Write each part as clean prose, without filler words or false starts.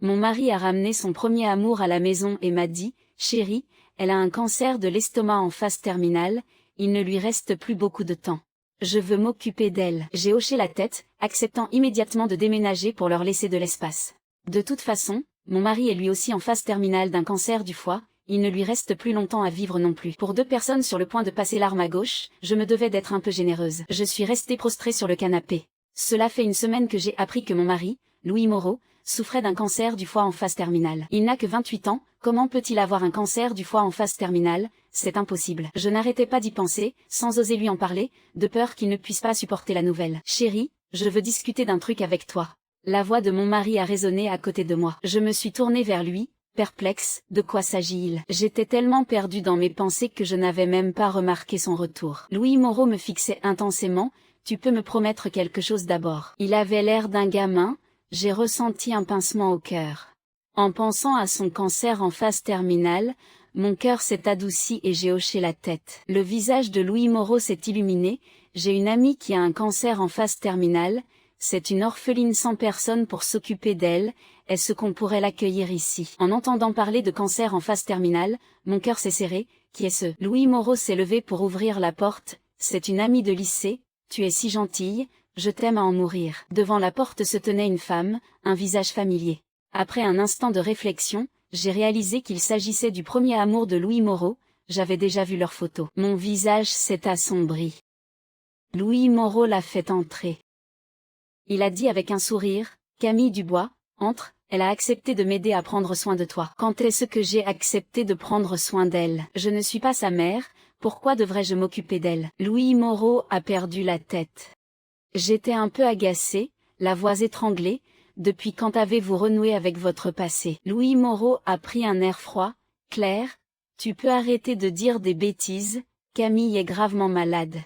Mon mari a ramené son premier amour à la maison et m'a dit, chérie, elle a un cancer de l'estomac en phase terminale, il ne lui reste plus beaucoup de temps. Je veux m'occuper d'elle. J'ai hoché la tête, acceptant immédiatement de déménager pour leur laisser de l'espace. De toute façon, mon mari est lui aussi en phase terminale d'un cancer du foie, il ne lui reste plus longtemps à vivre non plus. Pour deux personnes sur le point de passer l'arme à gauche, je me devais d'être un peu généreuse. Je suis restée prostrée sur le canapé. Cela fait une semaine que j'ai appris que mon mari, Louis Moreau, souffrait d'un cancer du foie en phase terminale. Il n'a que 28 ans, comment peut-il avoir un cancer du foie en phase terminale? C'est impossible. Je n'arrêtais pas d'y penser, sans oser lui en parler, de peur qu'il ne puisse pas supporter la nouvelle. Chérie, je veux discuter d'un truc avec toi. La voix de mon mari a résonné à côté de moi. Je me suis tournée vers lui, perplexe, de quoi s'agit-il? J'étais tellement perdue dans mes pensées que je n'avais même pas remarqué son retour. Louis Moreau me fixait intensément, tu peux me promettre quelque chose d'abord. Il avait l'air d'un gamin, j'ai ressenti un pincement au cœur. En pensant à son cancer en phase terminale, mon cœur s'est adouci et j'ai hoché la tête. Le visage de Louis Moreau s'est illuminé, j'ai une amie qui a un cancer en phase terminale, c'est une orpheline sans personne pour s'occuper d'elle, est-ce qu'on pourrait l'accueillir ici? En entendant parler de cancer en phase terminale, mon cœur s'est serré, qui est ce? Louis Moreau s'est levé pour ouvrir la porte, c'est une amie de lycée, tu es si gentille, je t'aime à en mourir. Devant la porte se tenait une femme, un visage familier. Après un instant de réflexion, j'ai réalisé qu'il s'agissait du premier amour de Louis Moreau, j'avais déjà vu leurs photos. Mon visage s'est assombri. Louis Moreau l'a fait entrer. Il a dit avec un sourire, Camille Dubois, entre, elle a accepté de m'aider à prendre soin de toi. Quand est-ce que j'ai accepté de prendre soin d'elle? Je ne suis pas sa mère, pourquoi devrais-je m'occuper d'elle? Louis Moreau a perdu la tête. J'étais un peu agacée, la voix étranglée, depuis quand avez-vous renoué avec votre passé? Louis Moreau a pris un air froid, Claire, tu peux arrêter de dire des bêtises, Camille est gravement malade.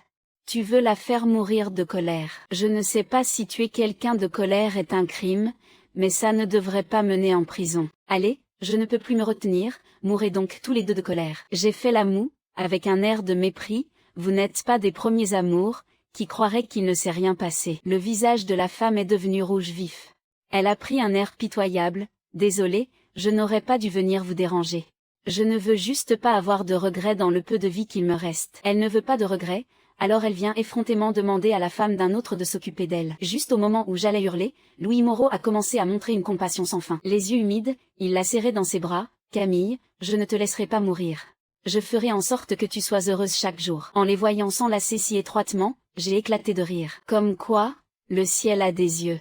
Tu veux la faire mourir de colère. Je ne sais pas si tuer quelqu'un de colère est un crime, mais ça ne devrait pas mener en prison. Allez, je ne peux plus me retenir, mourrez donc tous les deux de colère. J'ai fait la moue, avec un air de mépris, vous n'êtes pas des premiers amours, qui croiraient qu'il ne s'est rien passé. Le visage de la femme est devenu rouge vif. Elle a pris un air pitoyable, désolé, je n'aurais pas dû venir vous déranger. Je ne veux juste pas avoir de regrets dans le peu de vie qu'il me reste. Elle ne veut pas de regrets, alors elle vient effrontément demander à la femme d'un autre de s'occuper d'elle. Juste au moment où j'allais hurler, Louis Moreau a commencé à montrer une compassion sans fin. Les yeux humides, il l'a serrée dans ses bras, Camille, je ne te laisserai pas mourir. Je ferai en sorte que tu sois heureuse chaque jour. En les voyant s'enlacer si étroitement, j'ai éclaté de rire. Comme quoi, le ciel a des yeux.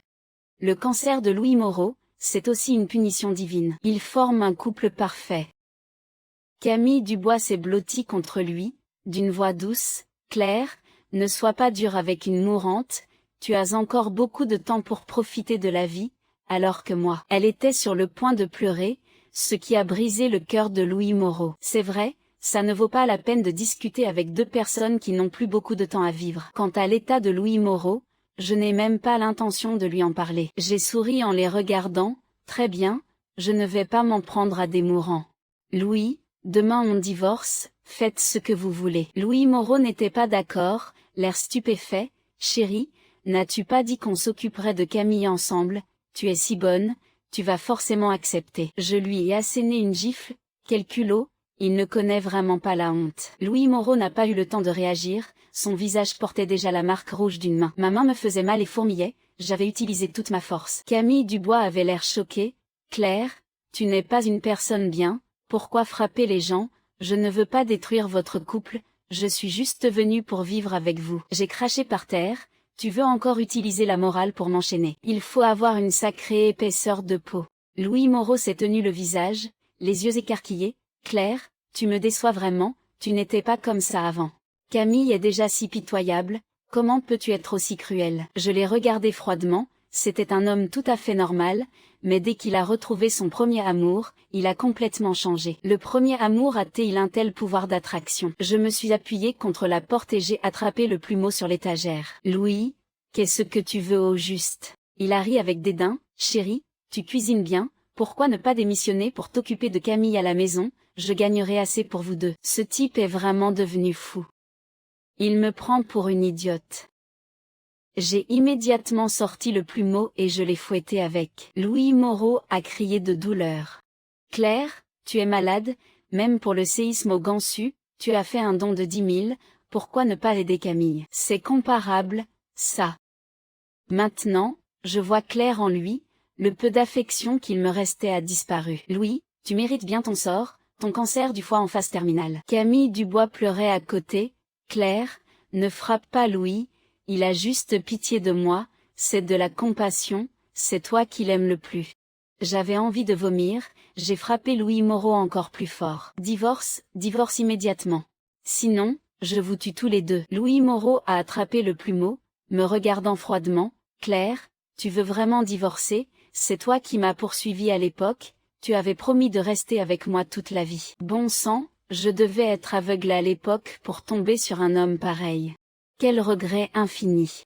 Le cancer de Louis Moreau, c'est aussi une punition divine. Ils forment un couple parfait. Camille Dubois s'est blottie contre lui, d'une voix douce, Claire, ne sois pas dure avec une mourante, tu as encore beaucoup de temps pour profiter de la vie, alors que moi. Elle était sur le point de pleurer, ce qui a brisé le cœur de Louis Moreau. C'est vrai, ça ne vaut pas la peine de discuter avec deux personnes qui n'ont plus beaucoup de temps à vivre. Quant à l'état de Louis Moreau, je n'ai même pas l'intention de lui en parler. J'ai souri en les regardant, très bien, je ne vais pas m'en prendre à des mourants. Louis, demain on divorce, faites ce que vous voulez. Louis Moreau n'était pas d'accord, l'air stupéfait, chérie, n'as-tu pas dit qu'on s'occuperait de Camille ensemble, tu es si bonne, tu vas forcément accepter. Je lui ai asséné une gifle, quel culot, il ne connaît vraiment pas la honte. Louis Moreau n'a pas eu le temps de réagir, son visage portait déjà la marque rouge d'une main. Ma main me faisait mal et fourmillait, j'avais utilisé toute ma force. Camille Dubois avait l'air choquée, Claire, tu n'es pas une personne bien, pourquoi frapper les gens? Je ne veux pas détruire votre couple, je suis juste venue pour vivre avec vous. J'ai craché par terre, tu veux encore utiliser la morale pour m'enchaîner. Il faut avoir une sacrée épaisseur de peau. Louis Moreau s'est tenu le visage, les yeux écarquillés, Claire, tu me déçois vraiment, tu n'étais pas comme ça avant. Camille est déjà si pitoyable, comment peux-tu être aussi cruel? Je l'ai regardé froidement, c'était un homme tout à fait normal, mais dès qu'il a retrouvé son premier amour, il a complètement changé. Le premier amour a-t-il un tel pouvoir d'attraction? Je me suis appuyée contre la porte et j'ai attrapé le plumeau sur l'étagère. Louis, qu'est-ce que tu veux au juste? Il a ri avec dédain, chérie, tu cuisines bien, pourquoi ne pas démissionner pour t'occuper de Camille à la maison, je gagnerai assez pour vous deux. Ce type est vraiment devenu fou. Il me prend pour une idiote. J'ai immédiatement sorti le plumeau et je l'ai fouetté avec. Louis Moreau a crié de douleur. Claire, tu es malade, même pour le séisme au Gansu, tu as fait un don de 10 000, pourquoi ne pas aider Camille? C'est comparable, ça. Maintenant, je vois clair en lui, le peu d'affection qu'il me restait a disparu. Louis, tu mérites bien ton sort, ton cancer du foie en phase terminale. Camille Dubois pleurait à côté. Claire, ne frappe pas Louis, il a juste pitié de moi, c'est de la compassion, c'est toi qu'il aime le plus. J'avais envie de vomir, j'ai frappé Louis Moreau encore plus fort. Divorce, divorce immédiatement. Sinon, je vous tue tous les deux. Louis Moreau a attrapé le plumeau, me regardant froidement. Claire, tu veux vraiment divorcer? C'est toi qui m'as poursuivi à l'époque, tu avais promis de rester avec moi toute la vie. Bon sang, je devais être aveugle à l'époque pour tomber sur un homme pareil. Quel regret infini.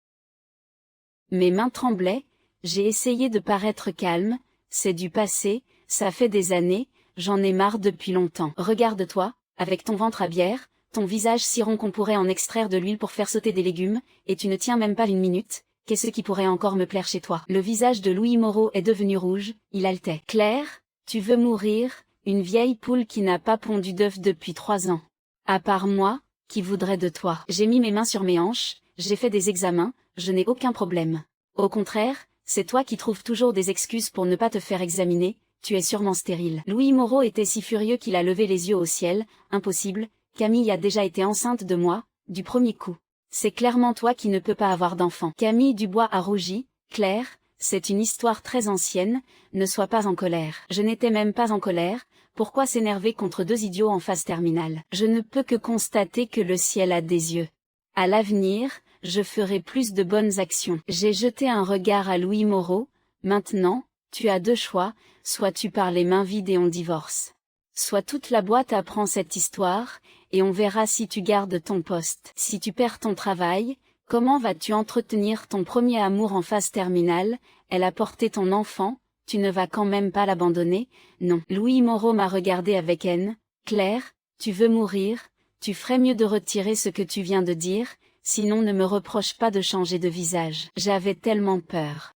Mes mains tremblaient, j'ai essayé de paraître calme, c'est du passé, ça fait des années, j'en ai marre depuis longtemps. Regarde-toi, avec ton ventre à bière, ton visage si rond qu'on pourrait en extraire de l'huile pour faire sauter des légumes, et tu ne tiens même pas une minute. Qu'est-ce qui pourrait encore me plaire chez toi? Le visage de Louis Moreau est devenu rouge, il haletait. Claire, tu veux mourir, une vieille poule qui n'a pas pondu d'œuf depuis 3 ans. À part moi, qui voudrait de toi? J'ai mis mes mains sur mes hanches, j'ai fait des examens, je n'ai aucun problème. Au contraire, c'est toi qui trouves toujours des excuses pour ne pas te faire examiner, tu es sûrement stérile. Louis Moreau était si furieux qu'il a levé les yeux au ciel. Impossible, Camille a déjà été enceinte de moi, du premier coup. C'est clairement toi qui ne peux pas avoir d'enfant. Camille Dubois a rougi. Claire, c'est une histoire très ancienne, ne sois pas en colère. Je n'étais même pas en colère, pourquoi s'énerver contre 2 idiots en phase terminale? Je ne peux que constater que le ciel a des yeux. À l'avenir, je ferai plus de bonnes actions. J'ai jeté un regard à Louis Moreau. Maintenant, tu as 2 choix, soit tu pars les mains vides et on divorce. Soit toute la boîte apprend cette histoire, et on verra si tu gardes ton poste. Si tu perds ton travail, comment vas-tu entretenir ton premier amour en phase terminale? Elle a porté ton enfant, tu ne vas quand même pas l'abandonner? Non. Louis Moreau m'a regardé avec haine. Claire, tu veux mourir? Tu ferais mieux de retirer ce que tu viens de dire, sinon ne me reproche pas de changer de visage. J'avais tellement peur.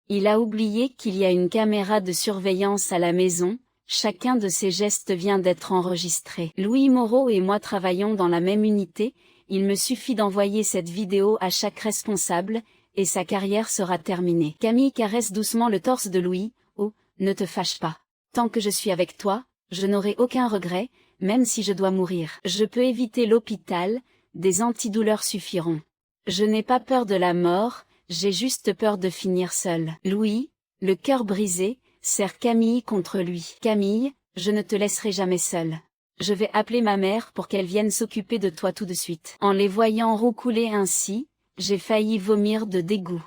Il a oublié qu'il y a une caméra de surveillance à la maison. Chacun de ses gestes vient d'être enregistré. Louis Moreau et moi travaillons dans la même unité, il me suffit d'envoyer cette vidéo à chaque responsable, et sa carrière sera terminée. Camille caresse doucement le torse de Louis. Oh, ne te fâche pas. Tant que je suis avec toi, je n'aurai aucun regret, même si je dois mourir. Je peux éviter l'hôpital, des antidouleurs suffiront. Je n'ai pas peur de la mort, j'ai juste peur de finir seul. Louis, le cœur brisé, serre Camille contre lui. Camille, je ne te laisserai jamais seule. Je vais appeler ma mère pour qu'elle vienne s'occuper de toi tout de suite. En les voyant roucouler ainsi, j'ai failli vomir de dégoût.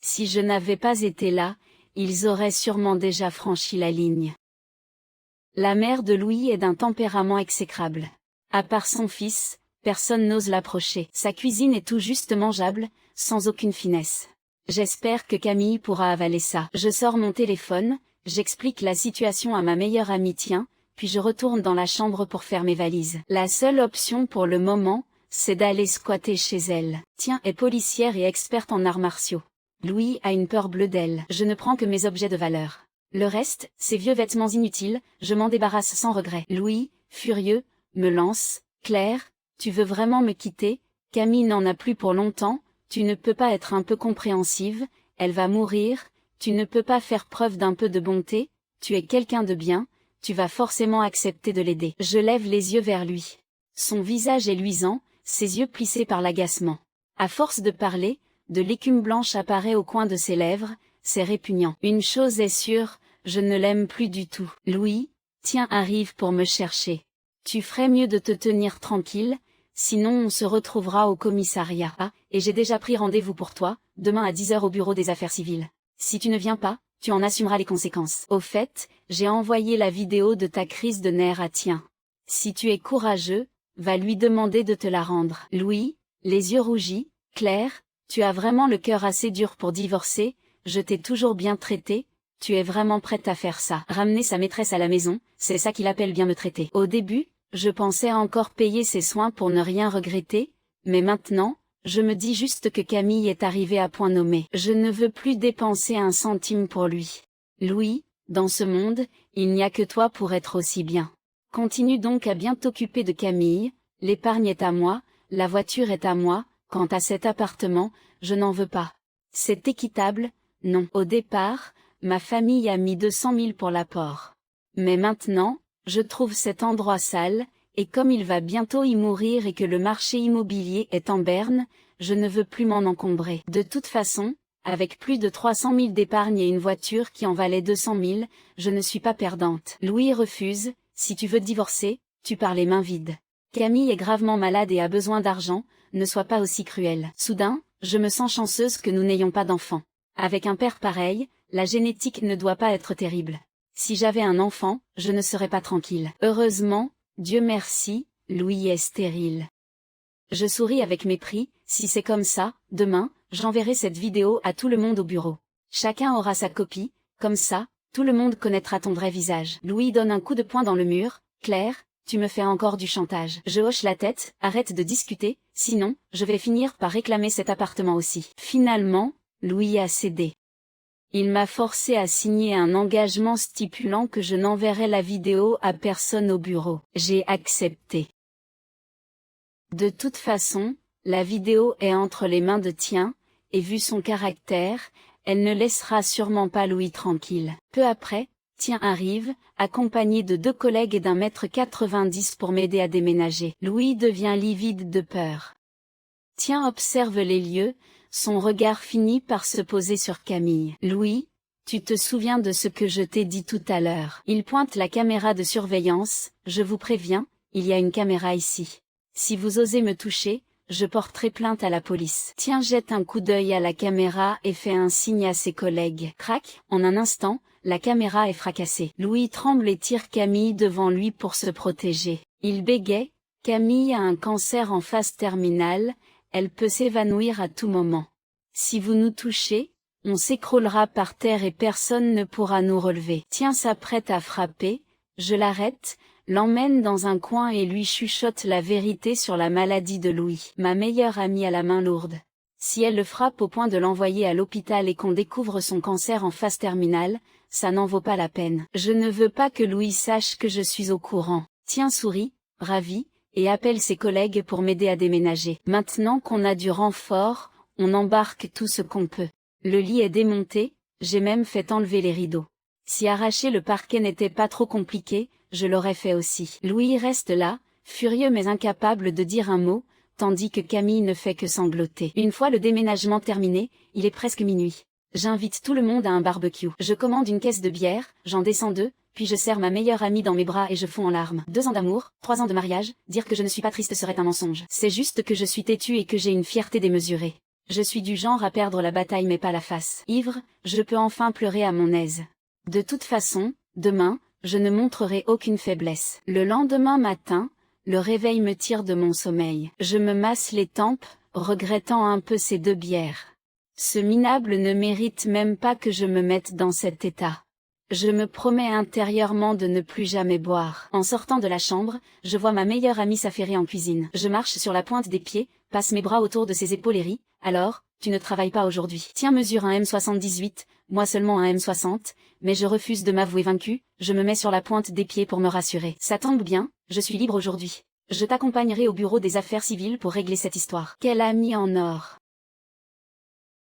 Si je n'avais pas été là, ils auraient sûrement déjà franchi la ligne. La mère de Louis est d'un tempérament exécrable. À part son fils, personne n'ose l'approcher. Sa cuisine est tout juste mangeable, sans aucune finesse. J'espère que Camille pourra avaler ça. Je sors mon téléphone, j'explique la situation à ma meilleure amie Tiens, puis je retourne dans la chambre pour faire mes valises. La seule option pour le moment, c'est d'aller squatter chez elle. Tiens est policière et experte en arts martiaux. Louis a une peur bleue d'elle. Je ne prends que mes objets de valeur. Le reste, ces vieux vêtements inutiles, je m'en débarrasse sans regret. Louis, furieux, me lance. Claire, tu veux vraiment me quitter? Camille n'en a plus pour longtemps, tu ne peux pas être un peu compréhensive, elle va mourir, tu ne peux pas faire preuve d'un peu de bonté, tu es quelqu'un de bien, tu vas forcément accepter de l'aider. Je lève les yeux vers lui. Son visage est luisant, ses yeux plissés par l'agacement. À force de parler, de l'écume blanche apparaît au coin de ses lèvres, c'est répugnant. Une chose est sûre, je ne l'aime plus du tout. Louis, Tiens arrive pour me chercher. Tu ferais mieux de te tenir tranquille, sinon on se retrouvera au commissariat. Ah, et j'ai déjà pris rendez-vous pour toi, demain à 10 h au bureau des affaires civiles. Si tu ne viens pas, tu en assumeras les conséquences. Au fait, j'ai envoyé la vidéo de ta crise de nerfs à Tiens. Si tu es courageux, va lui demander de te la rendre. Louis, les yeux rougis. Claire, tu as vraiment le cœur assez dur pour divorcer, je t'ai toujours bien traité, tu es vraiment prête à faire ça. Ramener sa maîtresse à la maison, c'est ça qu'il appelle bien me traiter. Au début, je pensais encore payer ses soins pour ne rien regretter, mais maintenant, Je me dis juste que Camille est arrivée à point nommé. Je ne veux plus dépenser un centime pour lui. Louis, dans ce monde, il n'y a que toi pour être aussi bien. Continue donc à bien t'occuper de Camille, l'épargne est à moi, la voiture est à moi, quant à cet appartement, je n'en veux pas. C'est équitable, non. Au départ, ma famille a mis 200 000 pour l'apport. Mais maintenant, je trouve cet endroit sale, et comme il va bientôt y mourir et que le marché immobilier est en berne, je ne veux plus m'en encombrer. De toute façon, avec plus de 300 000 d'épargne et une voiture qui en valait 200 000, je ne suis pas perdante. Louis refuse, si tu veux divorcer, tu pars les mains vides. Camille est gravement malade et a besoin d'argent, ne sois pas aussi cruel. Soudain, je me sens chanceuse que nous n'ayons pas d'enfant. Avec un père pareil, la génétique ne doit pas être terrible. Si j'avais un enfant, je ne serais pas tranquille. Heureusement, Dieu merci, Louis est stérile. Je souris avec mépris, si c'est comme ça, demain, j'enverrai cette vidéo à tout le monde au bureau. Chacun aura sa copie, comme ça, tout le monde connaîtra ton vrai visage. Louis donne un coup de poing dans le mur, Claire, tu me fais encore du chantage. Je hoche la tête, arrête de discuter, sinon, je vais finir par réclamer cet appartement aussi. Finalement, Louis a cédé. Il m'a forcé à signer un engagement stipulant que je n'enverrai la vidéo à personne au bureau. J'ai accepté. De toute façon, la vidéo est entre les mains de Tien, et vu son caractère, elle ne laissera sûrement pas Louis tranquille. Peu après, Tien arrive, accompagné de 2 collègues et d'1,90 m pour m'aider à déménager. Louis devient livide de peur. Tien observe les lieux, son regard finit par se poser sur Camille. Louis, tu te souviens de ce que je t'ai dit tout à l'heure. Il pointe la caméra de surveillance, je vous préviens, il y a une caméra ici. Si vous osez me toucher, je porterai plainte à la police. Tien jette un coup d'œil à la caméra et fait un signe à ses collègues. Crac, en un instant, la caméra est fracassée. Louis tremble et tire Camille devant lui pour se protéger. Il bégaie, Camille a un cancer en phase terminale, elle peut s'évanouir à tout moment. Si vous nous touchez, on s'écroulera par terre et personne ne pourra nous relever. Tien s'apprête à frapper, je l'arrête, l'emmène dans un coin et lui chuchote la vérité sur la maladie de Louis. Ma meilleure amie a la main lourde. Si elle le frappe au point de l'envoyer à l'hôpital et qu'on découvre son cancer en phase terminale, ça n'en vaut pas la peine. Je ne veux pas que Louis sache que je suis au courant. Tien sourit, ravi, et appelle ses collègues pour m'aider à déménager. Maintenant qu'on a du renfort, on embarque tout ce qu'on peut. Le lit est démonté, j'ai même fait enlever les rideaux. Si arracher le parquet n'était pas trop compliqué, je l'aurais fait aussi. Louis reste là, furieux mais incapable de dire un mot, tandis que Camille ne fait que sangloter. Une fois le déménagement terminé, il est presque minuit. J'invite tout le monde à un barbecue. Je commande une caisse de bière, j'en descends 2, puis je serre ma meilleure amie dans mes bras et je fonds en larmes. 2 ans d'amour, 3 ans de mariage, dire que je ne suis pas triste serait un mensonge. C'est juste que je suis têtue et que j'ai une fierté démesurée. Je suis du genre à perdre la bataille mais pas la face. Ivre, je peux enfin pleurer à mon aise. De toute façon, demain, je ne montrerai aucune faiblesse. Le lendemain matin, le réveil me tire de mon sommeil. Je me masse les tempes, regrettant un peu ces 2 bières. Ce minable ne mérite même pas que je me mette dans cet état. Je me promets intérieurement de ne plus jamais boire. En sortant de la chambre, je vois ma meilleure amie s'affairer en cuisine. Je marche sur la pointe des pieds, passe mes bras autour de ses épaules et ris. Alors, tu ne travailles pas aujourd'hui. Tien mesure un m78, moi seulement un m60, mais je refuse de m'avouer vaincue, je me mets sur la pointe des pieds pour me rassurer. Ça tombe bien, je suis libre aujourd'hui. Je t'accompagnerai au bureau des affaires civiles pour régler cette histoire. Quelle amie en or!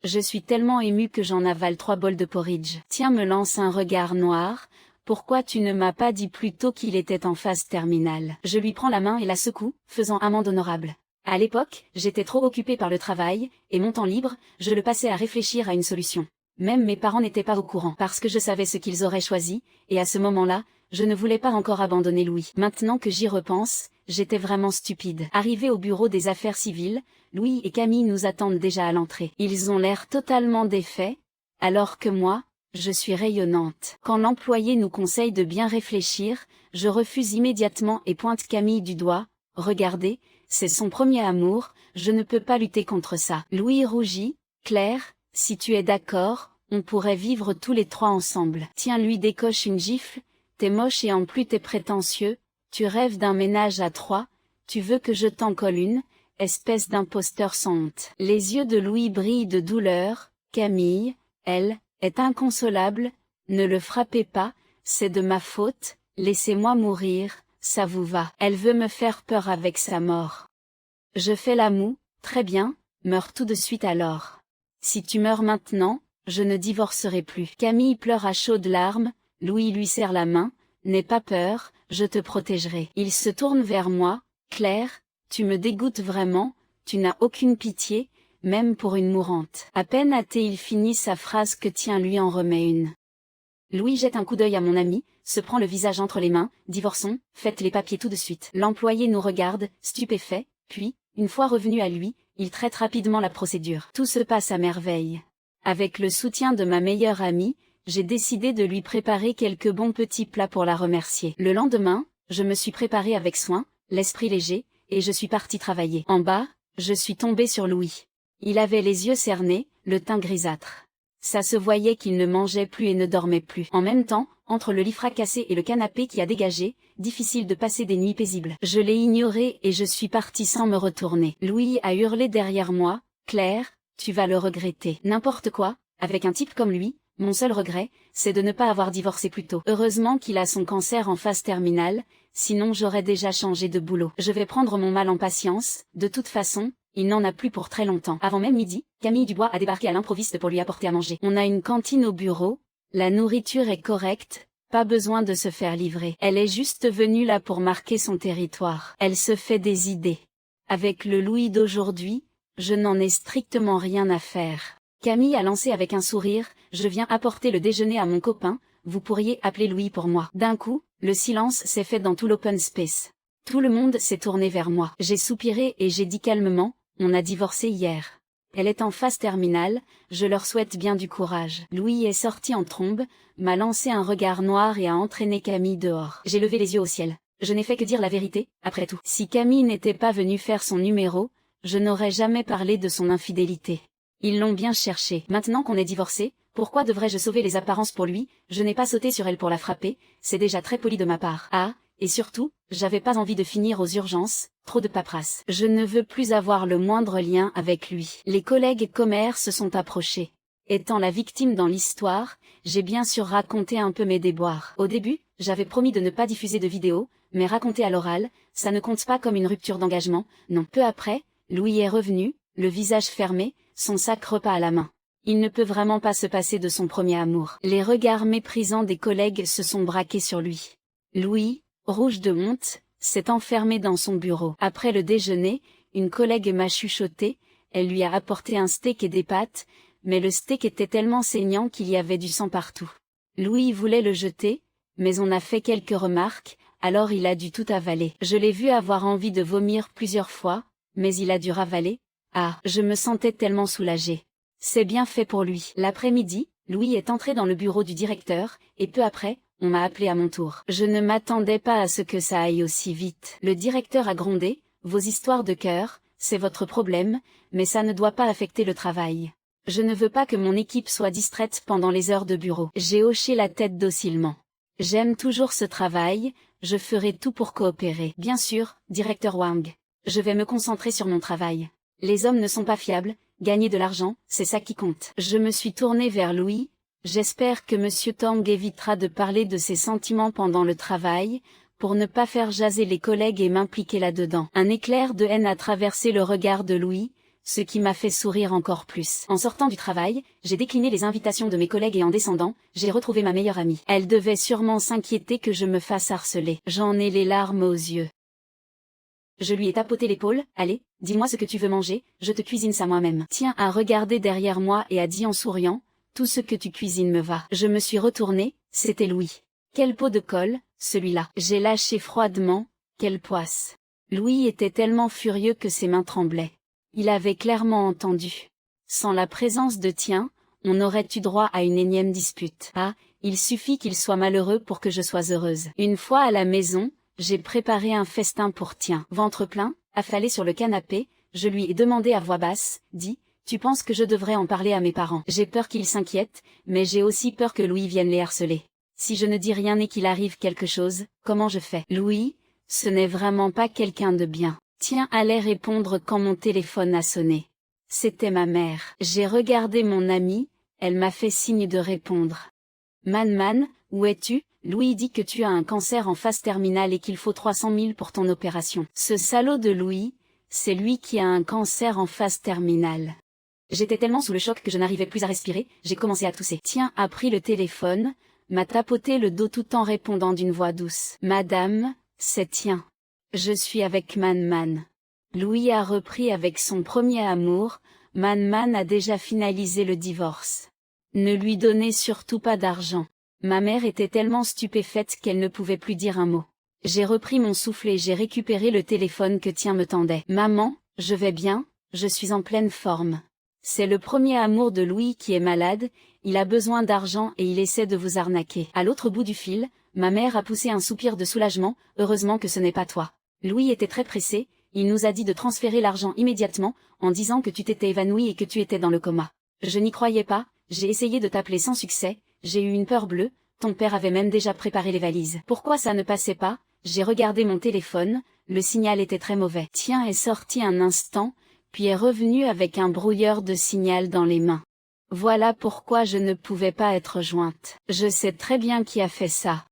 Je suis tellement émue que j'en avale 3 bols de porridge. Tien me lance un regard noir. Pourquoi tu ne m'as pas dit plus tôt qu'il était en phase terminale? Je lui prends la main et la secoue, faisant amende honorable. À l'époque, j'étais trop occupée par le travail, et mon temps libre, je le passais à réfléchir à une solution. Même mes parents n'étaient pas au courant, parce que je savais ce qu'ils auraient choisi, et à ce moment-là, je ne voulais pas encore abandonner Louis. Maintenant que j'y repense, j'étais vraiment stupide. Arrivé au bureau des affaires civiles, Louis et Camille nous attendent déjà à l'entrée. Ils ont l'air totalement défaits, alors que moi, je suis rayonnante. Quand l'employé nous conseille de bien réfléchir, je refuse immédiatement et pointe Camille du doigt. Regardez, c'est son premier amour, je ne peux pas lutter contre ça. Louis rougit. Claire, si tu es d'accord, on pourrait vivre tous les 3 ensemble. Tiens, lui décoche une gifle. T'es moche et en plus t'es prétentieux, tu rêves d'un ménage à 3, tu veux que je t'en colle une, espèce d'imposteur sans honte. Les yeux de Louis brillent de douleur. Camille, elle, est inconsolable, ne le frappez pas, c'est de ma faute, laissez-moi mourir, ça vous va. Elle veut me faire peur avec sa mort. Je fais la moue, très bien, meurs tout de suite alors. Si tu meurs maintenant, je ne divorcerai plus. Camille pleure à chaudes larmes, Louis lui serre la main, n'aie pas peur, je te protégerai. Il se tourne vers moi, Claire, tu me dégoûtes vraiment, tu n'as aucune pitié, même pour une mourante. À peine a-t-il fini sa phrase que Tien lui en remet une. Louis jette un coup d'œil à mon ami, se prend le visage entre les mains, divorçons, faites les papiers tout de suite. L'employé nous regarde, stupéfait, puis, une fois revenu à lui, il traite rapidement la procédure. Tout se passe à merveille. Avec le soutien de ma meilleure amie, j'ai décidé de lui préparer quelques bons petits plats pour la remercier. Le lendemain, je me suis préparée avec soin, l'esprit léger, et je suis partie travailler. En bas, je suis tombée sur Louis. Il avait les yeux cernés, le teint grisâtre. Ça se voyait qu'il ne mangeait plus et ne dormait plus. En même temps, entre le lit fracassé et le canapé qui a dégagé, difficile de passer des nuits paisibles. Je l'ai ignoré et je suis partie sans me retourner. Louis a hurlé derrière moi, Claire, tu vas le regretter. N'importe quoi, avec un type comme lui, mon seul regret, c'est de ne pas avoir divorcé plus tôt. Heureusement qu'il a son cancer en phase terminale, sinon j'aurais déjà changé de boulot. Je vais prendre mon mal en patience, de toute façon, il n'en a plus pour très longtemps. Avant même midi, Camille Dubois a débarqué à l'improviste pour lui apporter à manger. On a une cantine au bureau, la nourriture est correcte, pas besoin de se faire livrer. Elle est juste venue là pour marquer son territoire. Elle se fait des idées. Avec le Louis d'aujourd'hui, je n'en ai strictement rien à faire. Camille a lancé avec un sourire, je viens apporter le déjeuner à mon copain, vous pourriez appeler Louis pour moi. D'un coup, le silence s'est fait dans tout l'open space. Tout le monde s'est tourné vers moi. J'ai soupiré et j'ai dit calmement, on a divorcé hier. Elle est en phase terminale, je leur souhaite bien du courage. Louis est sorti en trombe, m'a lancé un regard noir et a entraîné Camille dehors. J'ai levé les yeux au ciel. Je n'ai fait que dire la vérité, après tout. Si Camille n'était pas venue faire son numéro, je n'aurais jamais parlé de son infidélité. Ils l'ont bien cherché. Maintenant qu'on est divorcé, pourquoi devrais-je sauver les apparences pour lui? Je n'ai pas sauté sur elle pour la frapper, c'est déjà très poli de ma part. Ah, et surtout, j'avais pas envie de finir aux urgences, trop de paperasse. Je ne veux plus avoir le moindre lien avec lui. Les collègues commères se sont approchés. Étant la victime dans l'histoire, j'ai bien sûr raconté un peu mes déboires. Au début, j'avais promis de ne pas diffuser de vidéos, mais raconter à l'oral, ça ne compte pas comme une rupture d'engagement, non. Peu après, Louis est revenu, le visage fermé, son sac repas à la main. Il ne peut vraiment pas se passer de son premier amour. Les regards méprisants des collègues se sont braqués sur lui. Louis, rouge de honte, s'est enfermé dans son bureau. Après le déjeuner, une collègue m'a chuchoté, elle lui a apporté un steak et des pâtes, mais le steak était tellement saignant qu'il y avait du sang partout. Louis voulait le jeter, mais on a fait quelques remarques, alors il a dû tout avaler. Je l'ai vu avoir envie de vomir plusieurs fois, mais il a dû ravaler. Ah, je me sentais tellement soulagée. C'est bien fait pour lui. L'après-midi, Louis est entré dans le bureau du directeur, et peu après, on m'a appelé à mon tour. Je ne m'attendais pas à ce que ça aille aussi vite. Le directeur a grondé, vos histoires de cœur, c'est votre problème, mais ça ne doit pas affecter le travail. Je ne veux pas que mon équipe soit distraite pendant les heures de bureau. J'ai hoché la tête docilement. J'aime toujours ce travail, je ferai tout pour coopérer. Bien sûr, directeur Wang. Je vais me concentrer sur mon travail. Les hommes ne sont pas fiables, gagner de l'argent, c'est ça qui compte. Je me suis tournée vers Louis. J'espère que Monsieur Tang évitera de parler de ses sentiments pendant le travail, pour ne pas faire jaser les collègues et m'impliquer là-dedans. Un éclair de haine a traversé le regard de Louis, ce qui m'a fait sourire encore plus. En sortant du travail, j'ai décliné les invitations de mes collègues et en descendant, j'ai retrouvé ma meilleure amie. Elle devait sûrement s'inquiéter que je me fasse harceler. J'en ai les larmes aux yeux. Je lui ai tapoté l'épaule, allez, dis-moi ce que tu veux manger, je te cuisine ça moi-même. Tien a regardé derrière moi et a dit en souriant, tout ce que tu cuisines me va. Je me suis retournée, c'était Louis. Quelle peau de colle, celui-là. J'ai lâché froidement, quelle poisse. Louis était tellement furieux que ses mains tremblaient. Il avait clairement entendu. Sans la présence de Tien, on aurait eu droit à une énième dispute. Ah, il suffit qu'il soit malheureux pour que je sois heureuse. Une fois à la maison, j'ai préparé un festin pour Tien. Ventre plein, affalé sur le canapé, je lui ai demandé à voix basse, dit, tu penses que je devrais en parler à mes parents? J'ai peur qu'ils s'inquiètent, mais j'ai aussi peur que Louis vienne les harceler. Si je ne dis rien et qu'il arrive quelque chose, comment je fais? Louis, ce n'est vraiment pas quelqu'un de bien. Tiens, allait répondre quand mon téléphone a sonné. C'était ma mère. J'ai regardé mon amie, elle m'a fait signe de répondre. Man, où es-tu? Louis dit que tu as un cancer en phase terminale et qu'il faut 300 000 pour ton opération. Ce salaud de Louis, c'est lui qui a un cancer en phase terminale. J'étais tellement sous le choc que je n'arrivais plus à respirer, j'ai commencé à tousser. Tiens, a pris le téléphone, m'a tapoté le dos tout en répondant d'une voix douce. Madame, c'est Tien. Je suis avec Man. Louis a repris avec son premier amour, Man a déjà finalisé le divorce. Ne lui donnez surtout pas d'argent. Ma mère était tellement stupéfaite qu'elle ne pouvait plus dire un mot. J'ai repris mon souffle et j'ai récupéré le téléphone que Tien me tendait. Maman, je vais bien, je suis en pleine forme. C'est le premier amour de Louis qui est malade, il a besoin d'argent et il essaie de vous arnaquer. À l'autre bout du fil, ma mère a poussé un soupir de soulagement, heureusement que ce n'est pas toi. Louis était très pressé, il nous a dit de transférer l'argent immédiatement, en disant que tu t'étais évanoui et que tu étais dans le coma. Je n'y croyais pas, j'ai essayé de t'appeler sans succès, j'ai eu une peur bleue, ton père avait même déjà préparé les valises. Pourquoi ça ne passait pas? J'ai regardé mon téléphone, le signal était très mauvais. Tien est sorti un instant, puis est revenu avec un brouilleur de signal dans les mains. Voilà pourquoi je ne pouvais pas être jointe. Je sais très bien qui a fait ça.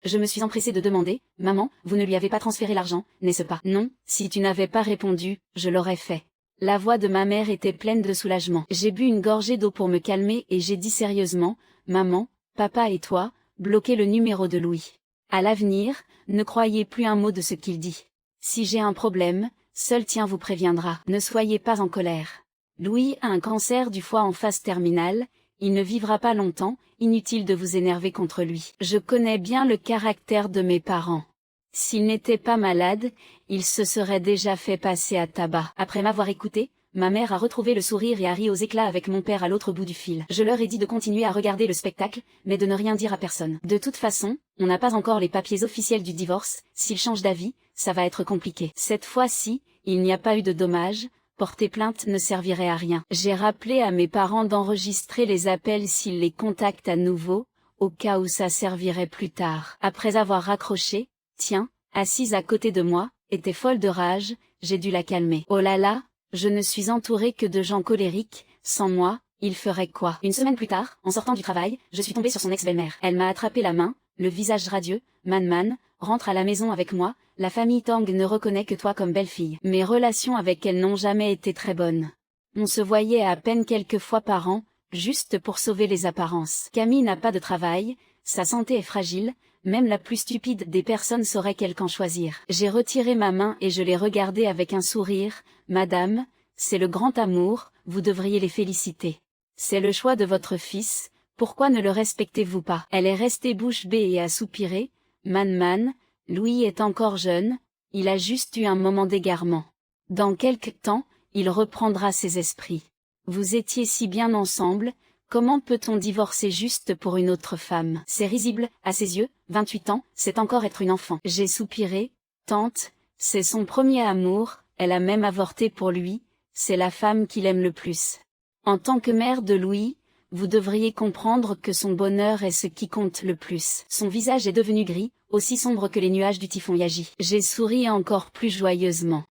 Je me suis empressée de demander, maman, vous ne lui avez pas transféré l'argent, n'est-ce pas? Non, si tu n'avais pas répondu, je l'aurais fait. La voix de ma mère était pleine de soulagement. J'ai bu une gorgée d'eau pour me calmer et j'ai dit sérieusement, maman, papa et toi, bloquez le numéro de Louis. À l'avenir, ne croyez plus un mot de ce qu'il dit. Si j'ai un problème, seul Tien vous préviendra. Ne soyez pas en colère. Louis a un cancer du foie en phase terminale, il ne vivra pas longtemps, inutile de vous énerver contre lui. Je connais bien le caractère de mes parents. S'il n'était pas malade, il se serait déjà fait passer à tabac. Après m'avoir écouté, ma mère a retrouvé le sourire et a ri aux éclats avec mon père à l'autre bout du fil. Je leur ai dit de continuer à regarder le spectacle, mais de ne rien dire à personne. De toute façon, on n'a pas encore les papiers officiels du divorce, s'il change d'avis, ça va être compliqué. Cette fois-ci, il n'y a pas eu de dommages, porter plainte ne servirait à rien. J'ai rappelé à mes parents d'enregistrer les appels s'ils les contactent à nouveau, au cas où ça servirait plus tard. Après avoir raccroché, Tien, assise à côté de moi, était folle de rage, j'ai dû la calmer. Oh là là, je ne suis entourée que de gens colériques, sans moi, il ferait quoi? Une semaine plus tard, en sortant du travail, je suis tombée sur son ex-belle-mère. Elle m'a attrapé la main, le visage radieux, Man, rentre à la maison avec moi, la famille Tang ne reconnaît que toi comme belle-fille. Mes relations avec elle n'ont jamais été très bonnes. On se voyait à peine quelques fois par an, juste pour sauver les apparences. Camille n'a pas de travail, sa santé est fragile, même la plus stupide des personnes saurait quel camp choisir. J'ai retiré ma main et je l'ai regardée avec un sourire, Madame, c'est le grand amour, vous devriez les féliciter. C'est le choix de votre fils, pourquoi ne le respectez-vous pas? Elle est restée bouche bée et a soupiré, Man, Louis est encore jeune, il a juste eu un moment d'égarement. Dans quelque temps, il reprendra ses esprits. Vous étiez si bien ensemble, comment peut-on divorcer juste pour une autre femme? C'est risible, à ses yeux, 28 ans, c'est encore être une enfant. J'ai soupiré, tante, c'est son premier amour, elle a même avorté pour lui, c'est la femme qu'il aime le plus. En tant que mère de Louis, vous devriez comprendre que son bonheur est ce qui compte le plus. Son visage est devenu gris, aussi sombre que les nuages du typhon Yagi. J'ai souri encore plus joyeusement.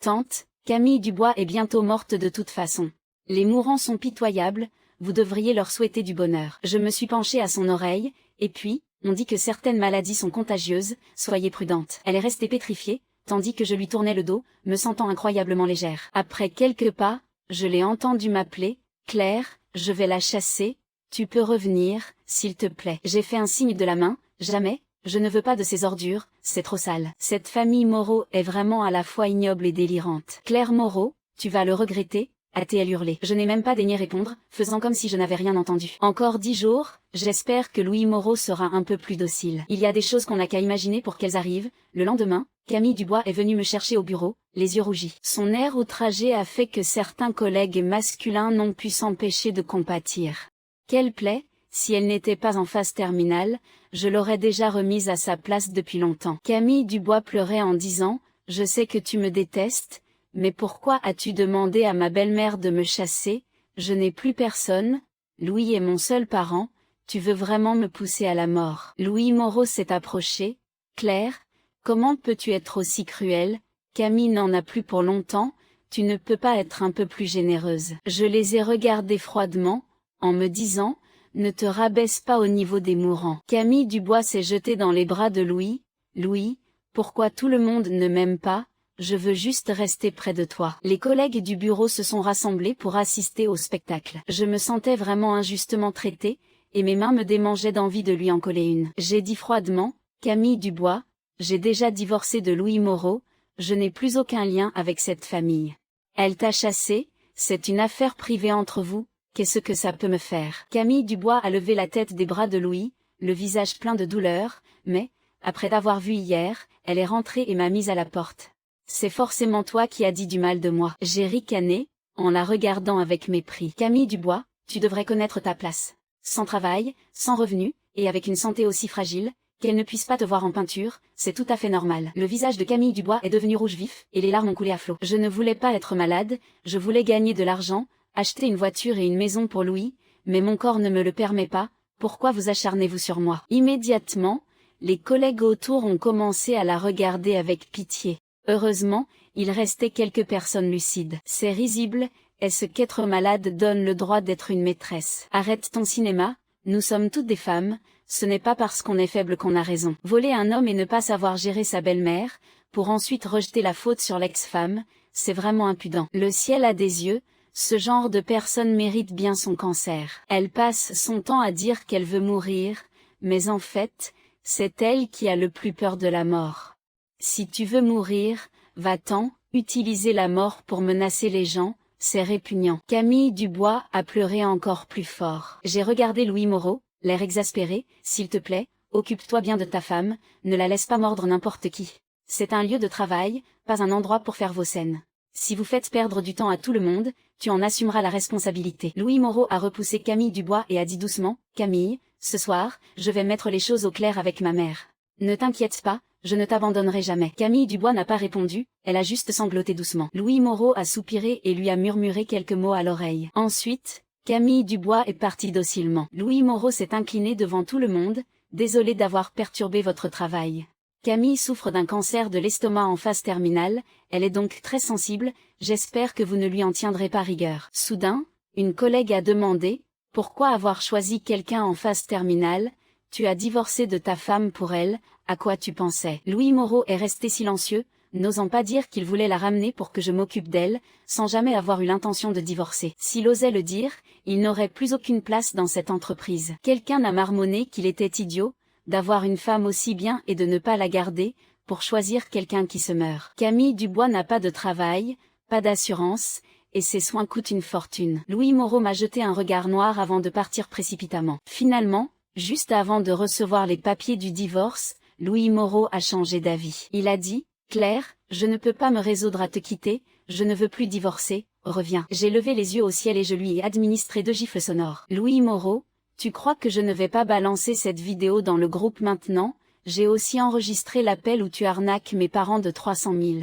Tante, Camille Dubois est bientôt morte de toute façon. Les mourants sont pitoyables, vous devriez leur souhaiter du bonheur. Je me suis penchée à son oreille, et puis, on dit que certaines maladies sont contagieuses, soyez prudente. Elle est restée pétrifiée, tandis que je lui tournais le dos, me sentant incroyablement légère. Après quelques pas, je l'ai entendu m'appeler, Claire, je vais la chasser, tu peux revenir, s'il te plaît. J'ai fait un signe de la main, jamais, je ne veux pas de ces ordures, c'est trop sale. Cette famille Moreau est vraiment à la fois ignoble et délirante. Claire Moreau, tu vas le regretter, a-t-elle hurlé. Je n'ai même pas daigné répondre, faisant comme si je n'avais rien entendu. Encore 10 jours, j'espère que Louis Moreau sera un peu plus docile. Il y a des choses qu'on n'a qu'à imaginer pour qu'elles arrivent. Le lendemain, Camille Dubois est venue me chercher au bureau, les yeux rougis. Son air outragé a fait que certains collègues masculins n'ont pu s'empêcher de compatir. Quelle plaie, si elle n'était pas en phase terminale, je l'aurais déjà remise à sa place depuis longtemps. Camille Dubois pleurait en disant, « Je sais que tu me détestes, mais pourquoi as-tu demandé à ma belle-mère de me chasser? Je n'ai plus personne, Louis est mon seul parent, tu veux vraiment me pousser à la mort. » Louis Moreau s'est approché, « Claire, comment peux-tu être aussi cruelle, Camille n'en a plus pour longtemps, tu ne peux pas être un peu plus généreuse. Je les ai regardés froidement, en me disant, ne te rabaisse pas au niveau des mourants. Camille Dubois s'est jetée dans les bras de Louis. Louis, pourquoi tout le monde ne m'aime pas? Je veux juste rester près de toi. Les collègues du bureau se sont rassemblés pour assister au spectacle. Je me sentais vraiment injustement traitée, et mes mains me démangeaient d'envie de lui en coller une. J'ai dit froidement, Camille Dubois, j'ai déjà divorcé de Louis Moreau, je n'ai plus aucun lien avec cette famille. Elle t'a chassé, c'est une affaire privée entre vous, qu'est-ce que ça peut me faire? Camille Dubois a levé la tête des bras de Louis, le visage plein de douleur, mais, après t'avoir vu hier, elle est rentrée et m'a mise à la porte. C'est forcément toi qui as dit du mal de moi. J'ai ricané, en la regardant avec mépris. Camille Dubois, tu devrais connaître ta place. Sans travail, sans revenu, et avec une santé aussi fragile, qu'elle ne puisse pas te voir en peinture, c'est tout à fait normal. Le visage de Camille Dubois est devenu rouge vif, et les larmes ont coulé à flot. Je ne voulais pas être malade, je voulais gagner de l'argent, acheter une voiture et une maison pour Louis, mais mon corps ne me le permet pas, pourquoi vous acharnez-vous sur moi? Immédiatement, les collègues autour ont commencé à la regarder avec pitié. Heureusement, il restait quelques personnes lucides. C'est risible, est-ce qu'être malade donne le droit d'être une maîtresse? Arrête ton cinéma, nous sommes toutes des femmes, ce n'est pas parce qu'on est faible qu'on a raison. Voler un homme et ne pas savoir gérer sa belle-mère, pour ensuite rejeter la faute sur l'ex-femme, c'est vraiment impudent. Le ciel a des yeux, ce genre de personne mérite bien son cancer. Elle passe son temps à dire qu'elle veut mourir, mais en fait, c'est elle qui a le plus peur de la mort. Si tu veux mourir, va-t'en, utiliser la mort pour menacer les gens, c'est répugnant. Camille Dubois a pleuré encore plus fort. J'ai regardé Louis Moreau, l'air exaspéré, s'il te plaît, occupe-toi bien de ta femme, ne la laisse pas mordre n'importe qui. C'est un lieu de travail, pas un endroit pour faire vos scènes. Si vous faites perdre du temps à tout le monde, tu en assumeras la responsabilité. Louis Moreau a repoussé Camille Dubois et a dit doucement, Camille, ce soir, je vais mettre les choses au clair avec ma mère. Ne t'inquiète pas, je ne t'abandonnerai jamais. Camille Dubois n'a pas répondu, elle a juste sangloté doucement. Louis Moreau a soupiré et lui a murmuré quelques mots à l'oreille. Ensuite, Camille Dubois est partie docilement. Louis Moreau s'est incliné devant tout le monde, désolé d'avoir perturbé votre travail. Camille souffre d'un cancer de l'estomac en phase terminale, elle est donc très sensible, j'espère que vous ne lui en tiendrez pas rigueur. Soudain, une collègue a demandé, pourquoi avoir choisi quelqu'un en phase terminale? Tu as divorcé de ta femme pour elle, à quoi tu pensais? Louis Moreau est resté silencieux, n'osant pas dire qu'il voulait la ramener pour que je m'occupe d'elle, sans jamais avoir eu l'intention de divorcer. S'il osait le dire, il n'aurait plus aucune place dans cette entreprise. Quelqu'un a marmonné qu'il était idiot, d'avoir une femme aussi bien et de ne pas la garder, pour choisir quelqu'un qui se meurt. Camille Dubois n'a pas de travail, pas d'assurance, et ses soins coûtent une fortune. Louis Moreau m'a jeté un regard noir avant de partir précipitamment. Finalement, juste avant de recevoir les papiers du divorce, Louis Moreau a changé d'avis. Il a dit, Claire, je ne peux pas me résoudre à te quitter, je ne veux plus divorcer, reviens. J'ai levé les yeux au ciel et je lui ai administré 2 gifles sonores. Louis Moreau, tu crois que je ne vais pas balancer cette vidéo dans le groupe maintenant? J'ai aussi enregistré l'appel où tu arnaques mes parents de 300 000.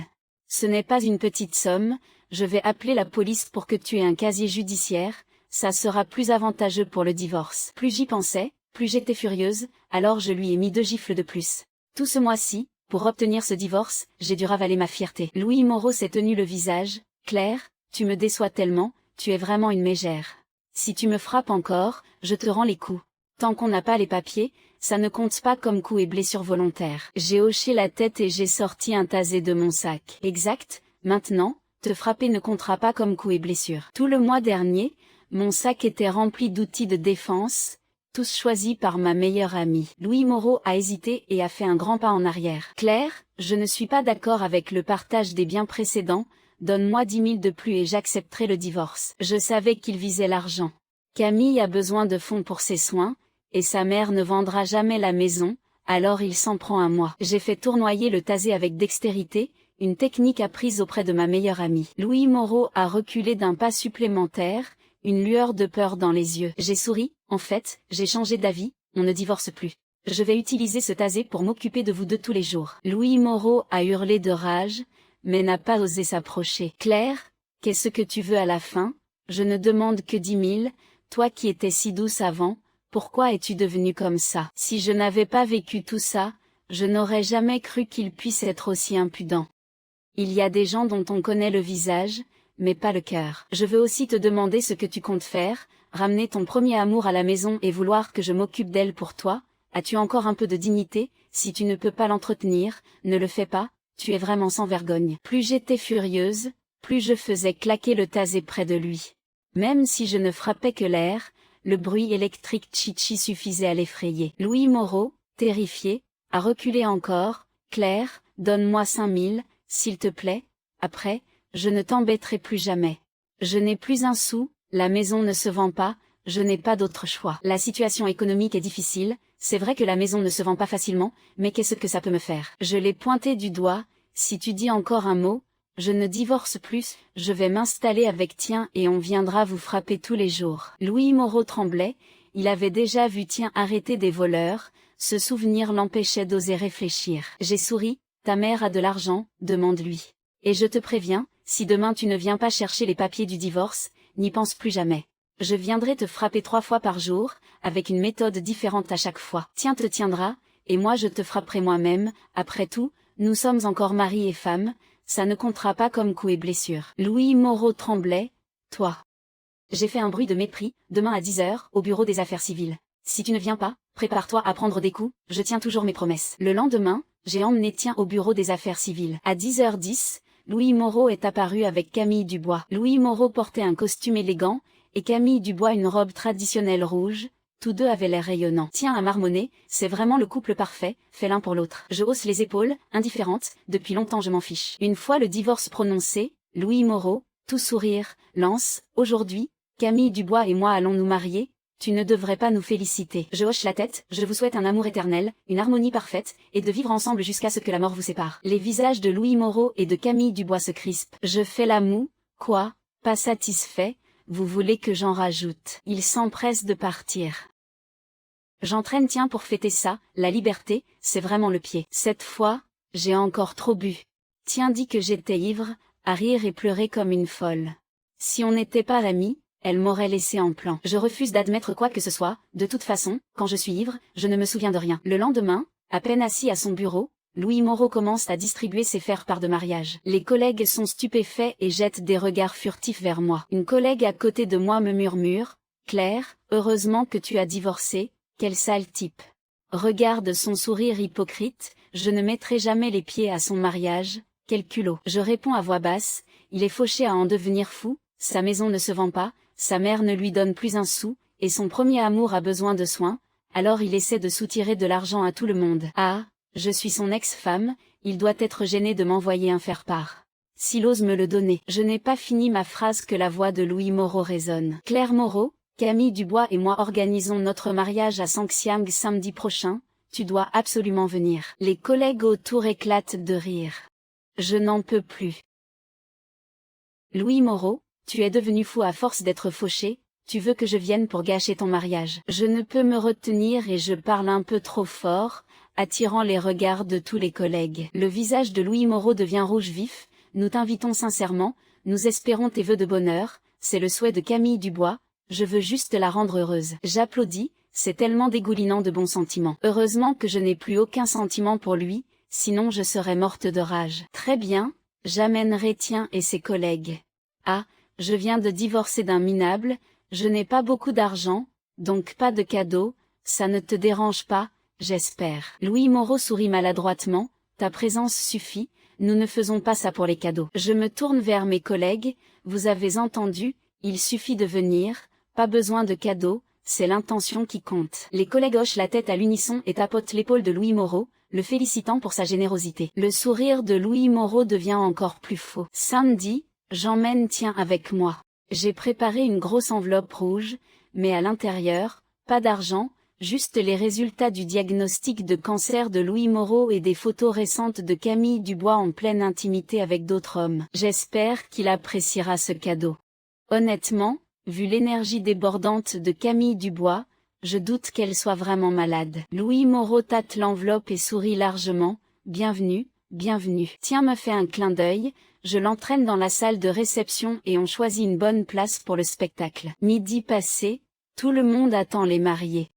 Ce n'est pas une petite somme, je vais appeler la police pour que tu aies un casier judiciaire, ça sera plus avantageux pour le divorce. Plus j'y pensais, plus j'étais furieuse, alors je lui ai mis 2 gifles de plus. Tout ce mois-ci, pour obtenir ce divorce, j'ai dû ravaler ma fierté. Louis Moreau s'est tenu le visage, Claire, tu me déçois tellement, tu es vraiment une mégère. Si tu me frappes encore, je te rends les coups. Tant qu'on n'a pas les papiers, ça ne compte pas comme coups et blessures volontaires. J'ai hoché la tête et j'ai sorti un tasé de mon sac. Exact, maintenant, te frapper ne comptera pas comme coups et blessures. Tout le mois dernier, mon sac était rempli d'outils de défense, tous choisis par ma meilleure amie. Louis Moreau a hésité et a fait un grand pas en arrière. Claire, je ne suis pas d'accord avec le partage des biens précédents, donne-moi 10 000 de plus et j'accepterai le divorce. Je savais qu'il visait l'argent. Camille a besoin de fonds pour ses soins, et sa mère ne vendra jamais la maison, alors il s'en prend à moi. J'ai fait tournoyer le tasé avec dextérité, une technique apprise auprès de ma meilleure amie. Louis Moreau a reculé d'un pas supplémentaire, une lueur de peur dans les yeux. J'ai souri, en fait, j'ai changé d'avis, on ne divorce plus. Je vais utiliser ce tasé pour m'occuper de vous deux tous les jours. Louis Moreau a hurlé de rage, mais n'a pas osé s'approcher. Claire, qu'est-ce que tu veux à la fin? Je ne demande que 10 000, toi qui étais si douce avant, pourquoi es-tu devenue comme ça? Si je n'avais pas vécu tout ça, je n'aurais jamais cru qu'il puisse être aussi impudent. Il y a des gens dont on connaît le visage, mais pas le cœur. Je veux aussi te demander ce que tu comptes faire, ramener ton premier amour à la maison et vouloir que je m'occupe d'elle pour toi. As-tu encore un peu de dignité? Si tu ne peux pas l'entretenir, ne le fais pas, tu es vraiment sans vergogne. Plus j'étais furieuse, plus je faisais claquer le tasé près de lui. Même si je ne frappais que l'air, le bruit électrique Chichi suffisait à l'effrayer. Louis Moreau, terrifié, a reculé encore. Claire, donne-moi 5000, s'il te plaît, après, je ne t'embêterai plus jamais. Je n'ai plus un sou, la maison ne se vend pas, je n'ai pas d'autre choix. La situation économique est difficile, c'est vrai que la maison ne se vend pas facilement, mais qu'est-ce que ça peut me faire? Je l'ai pointé du doigt, si tu dis encore un mot, je ne divorce plus, je vais m'installer avec Tien et on viendra vous frapper tous les jours. Louis Moreau tremblait, il avait déjà vu Tien arrêter des voleurs, ce souvenir l'empêchait d'oser réfléchir. J'ai souri, ta mère a de l'argent, demande-lui. Et je te préviens, si demain tu ne viens pas chercher les papiers du divorce, n'y pense plus jamais. Je viendrai te frapper 3 fois par jour, avec une méthode différente à chaque fois. Tien te tiendra, et moi je te frapperai moi-même, après tout, nous sommes encore mari et femme, ça ne comptera pas comme coup et blessure. Louis Moreau tremblait, toi. J'ai fait un bruit de mépris, demain à 10h, au bureau des affaires civiles. Si tu ne viens pas, prépare-toi à prendre des coups, je tiens toujours mes promesses. Le lendemain, j'ai emmené Tien au bureau des affaires civiles. À 10h10, Louis Moreau est apparu avec Camille Dubois. Louis Moreau portait un costume élégant, et Camille Dubois une robe traditionnelle rouge, tous deux avaient l'air rayonnants. Tien a marmonné, c'est vraiment le couple parfait, fait l'un pour l'autre. Je hausse les épaules, indifférente, depuis longtemps je m'en fiche. Une fois le divorce prononcé, Louis Moreau, tout sourire, lance, aujourd'hui, Camille Dubois et moi allons nous marier, tu ne devrais pas nous féliciter. Je hoche la tête, je vous souhaite un amour éternel, une harmonie parfaite, et de vivre ensemble jusqu'à ce que la mort vous sépare. Les visages de Louis Moreau et de Camille Dubois se crispent. Je fais la moue, quoi, pas satisfait, vous voulez que j'en rajoute. Il s'empresse de partir. J'entraîne Tien pour fêter ça, la liberté, c'est vraiment le pied. Cette fois, j'ai encore trop bu. Tien dit que j'étais ivre, à rire et pleurer comme une folle. Si on n'était pas amis, elle m'aurait laissé en plan. Je refuse d'admettre quoi que ce soit, de toute façon, quand je suis ivre, je ne me souviens de rien. Le lendemain, à peine assis à son bureau, Louis Moreau commence à distribuer ses faire-part de mariage. Les collègues sont stupéfaits et jettent des regards furtifs vers moi. Une collègue à côté de moi me murmure, « Claire, heureusement que tu as divorcé, quel sale type. » Regarde son sourire hypocrite, je ne mettrai jamais les pieds à son mariage, quel culot. Je réponds à voix basse, il est fauché à en devenir fou, sa maison ne se vend pas, sa mère ne lui donne plus un sou, et son premier amour a besoin de soins, alors il essaie de soutirer de l'argent à tout le monde. Ah, je suis son ex-femme, il doit être gêné de m'envoyer un faire-part. S'il ose me le donner. Je n'ai pas fini ma phrase que la voix de Louis Moreau résonne. Claire Moreau, Camille Dubois et moi organisons notre mariage à Sangxiang samedi prochain, tu dois absolument venir. Les collègues autour éclatent de rire. Je n'en peux plus. Louis Moreau, tu es devenu fou à force d'être fauché, tu veux que je vienne pour gâcher ton mariage. Je ne peux me retenir et je parle un peu trop fort, attirant les regards de tous les collègues. Le visage de Louis Moreau devient rouge vif, nous t'invitons sincèrement, nous espérons tes vœux de bonheur, c'est le souhait de Camille Dubois, je veux juste la rendre heureuse. J'applaudis, c'est tellement dégoulinant de bons sentiments. Heureusement que je n'ai plus aucun sentiment pour lui, sinon je serais morte de rage. Très bien, j'amènerai Tien et ses collègues. Ah, je viens de divorcer d'un minable, je n'ai pas beaucoup d'argent, donc pas de cadeau, ça ne te dérange pas, j'espère. Louis Moreau sourit maladroitement, ta présence suffit, nous ne faisons pas ça pour les cadeaux. Je me tourne vers mes collègues, vous avez entendu, il suffit de venir, pas besoin de cadeaux, c'est l'intention qui compte. Les collègues hochent la tête à l'unisson et tapotent l'épaule de Louis Moreau, le félicitant pour sa générosité. Le sourire de Louis Moreau devient encore plus faux. Samedi, j'emmène Tien avec moi. J'ai préparé une grosse enveloppe rouge, mais à l'intérieur, pas d'argent, juste les résultats du diagnostic de cancer de Louis Moreau et des photos récentes de Camille Dubois en pleine intimité avec d'autres hommes. J'espère qu'il appréciera ce cadeau. Honnêtement, vu l'énergie débordante de Camille Dubois, je doute qu'elle soit vraiment malade. Louis Moreau tâte l'enveloppe et sourit largement, bienvenue, bienvenue. Tien me fait un clin d'œil, je l'entraîne dans la salle de réception et on choisit une bonne place pour le spectacle. Midi passé, tout le monde attend les mariés.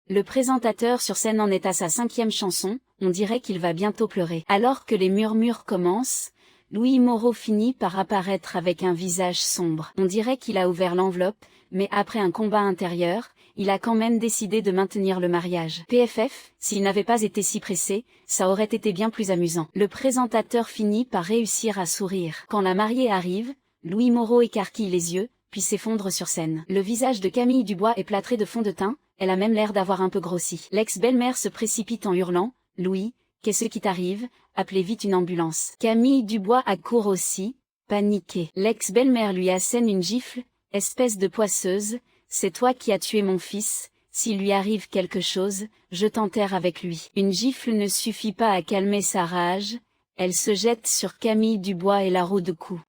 Le présentateur sur scène en est à sa 5e chanson, on dirait qu'il va bientôt pleurer. Alors que les murmures commencent, Louis Moreau finit par apparaître avec un visage sombre. On dirait qu'il a ouvert l'enveloppe, mais après un combat intérieur, il a quand même décidé de maintenir le mariage. PFF, s'il n'avait pas été si pressé, ça aurait été bien plus amusant. Le présentateur finit par réussir à sourire. Quand la mariée arrive, Louis Moreau écarquille les yeux, puis s'effondre sur scène. Le visage de Camille Dubois est plâtré de fond de teint, elle a même l'air d'avoir un peu grossi. L'ex-belle-mère se précipite en hurlant, « Louis, qu'est-ce qui t'arrive? Appelez vite une ambulance. » Camille Dubois accourt aussi, paniquée. L'ex-belle-mère lui assène une gifle, « Espèce de poisseuse, c'est toi qui as tué mon fils, s'il lui arrive quelque chose, je t'enterre avec lui. » Une gifle ne suffit pas à calmer sa rage, elle se jette sur Camille Dubois et la roue de coups.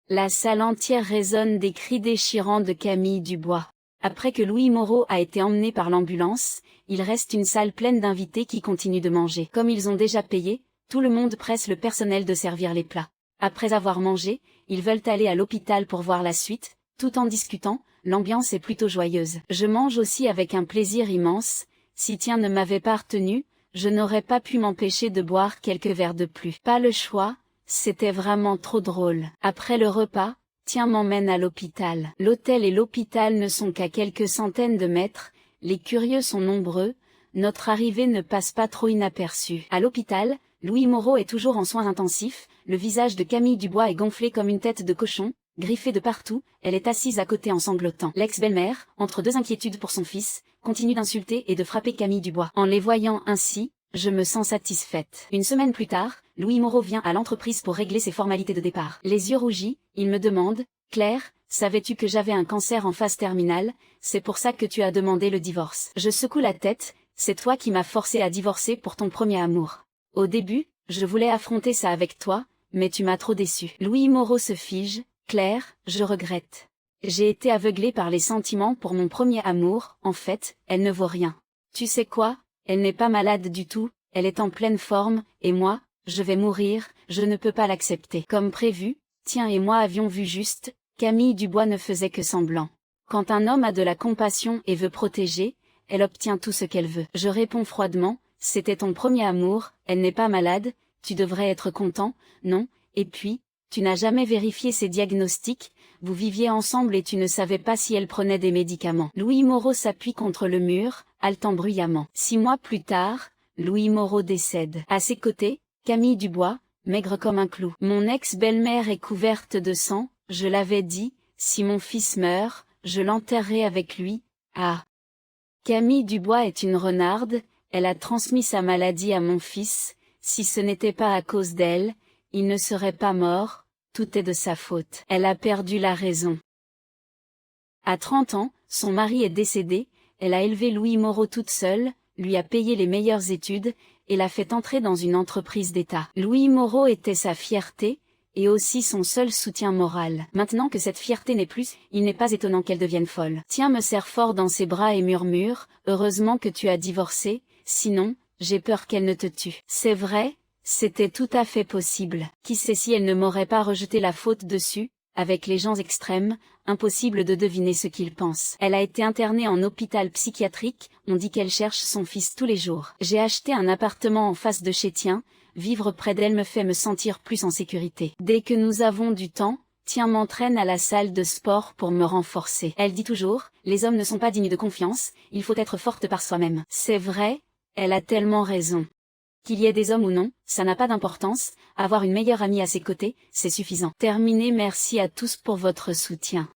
La salle entière résonne des cris déchirants de Camille Dubois. Après que Louis Moreau a été emmené par l'ambulance, il reste une salle pleine d'invités qui continuent de manger. Comme ils ont déjà payé, tout le monde presse le personnel de servir les plats. Après avoir mangé, ils veulent aller à l'hôpital pour voir la suite, tout en discutant, l'ambiance est plutôt joyeuse. Je mange aussi avec un plaisir immense, si Tien ne m'avait pas retenu, je n'aurais pas pu m'empêcher de boire quelques verres de plus. Pas le choix, c'était vraiment trop drôle. Après le repas, Tien m'emmène à l'hôpital. L'hôtel et l'hôpital ne sont qu'à quelques centaines de mètres, les curieux sont nombreux, notre arrivée ne passe pas trop inaperçue. À l'hôpital, Louis Moreau est toujours en soins intensifs, le visage de Camille Dubois est gonflé comme une tête de cochon, griffée de partout, elle est assise à côté en sanglotant. L'ex-belle-mère, entre deux inquiétudes pour son fils, continue d'insulter et de frapper Camille Dubois. En les voyant ainsi, je me sens satisfaite. Une semaine plus tard, Louis Moreau vient à l'entreprise pour régler ses formalités de départ. Les yeux rougis, il me demande, « Claire, savais-tu que j'avais un cancer en phase terminale, c'est pour ça que tu as demandé le divorce. » Je secoue la tête, « C'est toi qui m'as forcé à divorcer pour ton premier amour. Au début, je voulais affronter ça avec toi, mais tu m'as trop déçu. » Louis Moreau se fige, « Claire, je regrette. J'ai été aveuglée par les sentiments pour mon premier amour, en fait, elle ne vaut rien. Tu sais quoi? Elle n'est pas malade du tout, elle est en pleine forme, et moi, je vais mourir, je ne peux pas l'accepter. » Comme prévu, Tien et moi avions vu juste, Camille Dubois ne faisait que semblant. Quand un homme a de la compassion et veut protéger, elle obtient tout ce qu'elle veut. Je réponds froidement, « C'était ton premier amour, elle n'est pas malade, tu devrais être content, non, et puis, tu n'as jamais vérifié ses diagnostics, vous viviez ensemble et tu ne savais pas si elle prenait des médicaments. » Louis Moreau s'appuie contre le mur, haletant bruyamment. 6 mois plus tard, Louis Moreau décède. À ses côtés, Camille Dubois, maigre comme un clou. Mon ex-belle-mère est couverte de sang, je l'avais dit, si mon fils meurt, je l'enterrerai avec lui. Ah! Camille Dubois est une renarde, elle a transmis sa maladie à mon fils, si ce n'était pas à cause d'elle, il ne serait pas mort, tout est de sa faute. Elle a perdu la raison. À 30 ans, son mari est décédé, elle a élevé Louis Moreau toute seule, lui a payé les meilleures études, et l'a fait entrer dans une entreprise d'État. Louis Moreau était sa fierté, et aussi son seul soutien moral. Maintenant que cette fierté n'est plus, il n'est pas étonnant qu'elle devienne folle. Tien me serre fort dans ses bras et murmure, « Heureusement que tu as divorcé, sinon, j'ai peur qu'elle ne te tue. » C'est vrai, c'était tout à fait possible. Qui sait si elle ne m'aurait pas rejeté la faute dessus? Avec les gens extrêmes, impossible de deviner ce qu'ils pensent. Elle a été internée en hôpital psychiatrique, on dit qu'elle cherche son fils tous les jours. J'ai acheté un appartement en face de chez Tien, vivre près d'elle me fait me sentir plus en sécurité. Dès que nous avons du temps, Tien m'entraîne à la salle de sport pour me renforcer. Elle dit toujours, les hommes ne sont pas dignes de confiance, il faut être forte par soi-même. C'est vrai, elle a tellement raison. Qu'il y ait des hommes ou non, ça n'a pas d'importance, avoir une meilleure amie à ses côtés, c'est suffisant. Terminé, merci à tous pour votre soutien.